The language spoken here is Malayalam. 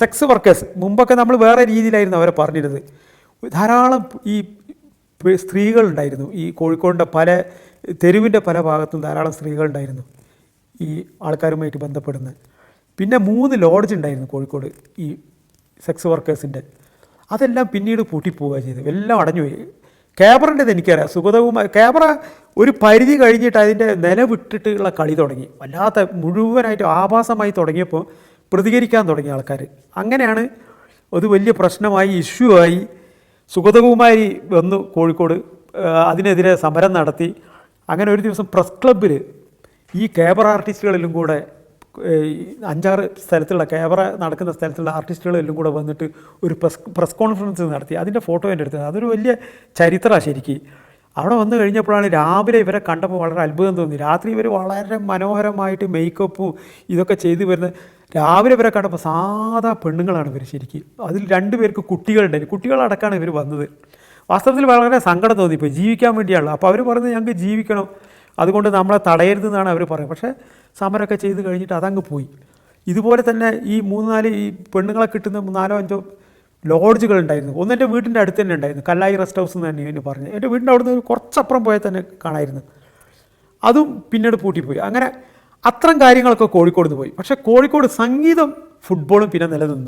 സെക്സ് വർക്കേഴ്സ് മുമ്പൊക്കെ നമ്മൾ വേറെ രീതിയിലായിരുന്നു അവരെ പറഞ്ഞിരുന്നത്. ധാരാളം ഈ സ്ത്രീകളുണ്ടായിരുന്നു. ഈ കോഴിക്കോടിൻ്റെ തെരുവിൻ്റെ പല ഭാഗത്തും ധാരാളം സ്ത്രീകളുണ്ടായിരുന്നു ഈ ആൾക്കാരുമായിട്ട് ബന്ധപ്പെടുന്നത്. പിന്നെ 3 ലോഡ്ജ് ഉണ്ടായിരുന്നു കോഴിക്കോട് ഈ സെക്സ് വർക്കേഴ്സിൻ്റെ. അതെല്ലാം പിന്നീട് പൂട്ടിപ്പോവുക ചെയ്തത്, എല്ലാം അടഞ്ഞുപോയി. ക്യാമറൻ്റെത് എനിക്കറിയാം, സുഗതവുമായി ക്യാമറ ഒരു പരിധി കഴിഞ്ഞിട്ട് അതിൻ്റെ നില വിട്ടിട്ടുള്ള കളി തുടങ്ങി. വല്ലാത്ത മുഴുവനായിട്ട് ആഭാസമായി തുടങ്ങിയപ്പോൾ പ്രതികരിക്കാൻ തുടങ്ങിയ ആൾക്കാർ. അങ്ങനെയാണ് അത് വലിയ പ്രശ്നമായി, ഇഷ്യൂ ആയി. സുഗതകുമാരി വന്നു കോഴിക്കോട്, അതിനെതിരെ സമരം നടത്തി. അങ്ങനെ ഒരു ദിവസം പ്രസ് ക്ലബ്ബിൽ ഈ ക്യാമറ ആർട്ടിസ്റ്റുകളെല്ലാം കൂടെ 5-6 സ്ഥലത്തുള്ള ക്യാമറ നടക്കുന്ന സ്ഥലത്തുള്ള ആർട്ടിസ്റ്റുകളെല്ലാം കൂടെ വന്നിട്ട് ഒരു പ്രസ് കോൺഫറൻസ് നടത്തി. അതിൻ്റെ ഫോട്ടോ എൻ്റെ അടുത്ത്. അതൊരു വലിയ ചരിത്രമാണ് ശരിക്കും. അവിടെ വന്നു കഴിഞ്ഞപ്പോഴാണ് രാവിലെ ഇവരെ കണ്ടപ്പോൾ വളരെ അത്ഭുതം തോന്നി. രാത്രി ഇവർ വളരെ മനോഹരമായിട്ട് മേക്കപ്പും ഇതൊക്കെ ചെയ്തു വരുന്നത്. രാവിലെ ഇവരെ കണ്ടപ്പോൾ സാധാ പെണ്ണുങ്ങളാണ് ഇവർ ശരിക്കും. അതിൽ 2 പേർക്ക് കുട്ടികളുണ്ടായിരുന്നു. കുട്ടികളടക്കമാണ് ഇവർ വന്നത്. വാസ്തവത്തിൽ വളരെ സങ്കടം തോന്നിപ്പോയി. ജീവിക്കാൻ വേണ്ടിയാണ്. അപ്പോൾ അവർ പറയുന്നത് ഞങ്ങൾക്ക് ജീവിക്കണം, അതുകൊണ്ട് നമ്മളെ തടയരുതെന്നാണ് അവർ പറയുന്നത്. പക്ഷേ സമരമൊക്കെ ചെയ്ത് കഴിഞ്ഞിട്ട് അതങ്ങ് പോയി. ഇതുപോലെ തന്നെ ഈ 3-4 ഈ പെണ്ണുങ്ങളെ കിട്ടുന്ന 4-5 ലോഡ്ജുകൾ ഉണ്ടായിരുന്നു. ഒന്ന് എൻ്റെ വീടിൻ്റെ അടുത്ത് തന്നെ ഉണ്ടായിരുന്നു, കല്ലായി റെസ്റ്റ് ഹൗസ് എന്ന് തന്നെ പറഞ്ഞു. എൻ്റെ വീടിൻ്റെ അവിടുന്ന് കുറച്ചപ്പുറം പോയാൽ തന്നെ കാണായിരുന്നു. അതും പിന്നീട് പൂട്ടിപ്പോയി. അങ്ങനെ അത്തരം കാര്യങ്ങളൊക്കെ കോഴിക്കോട് നിന്ന് പോയി. പക്ഷേ കോഴിക്കോട് സംഗീതം, ഫുട്ബോളും പിന്നെ നിലനിന്നു.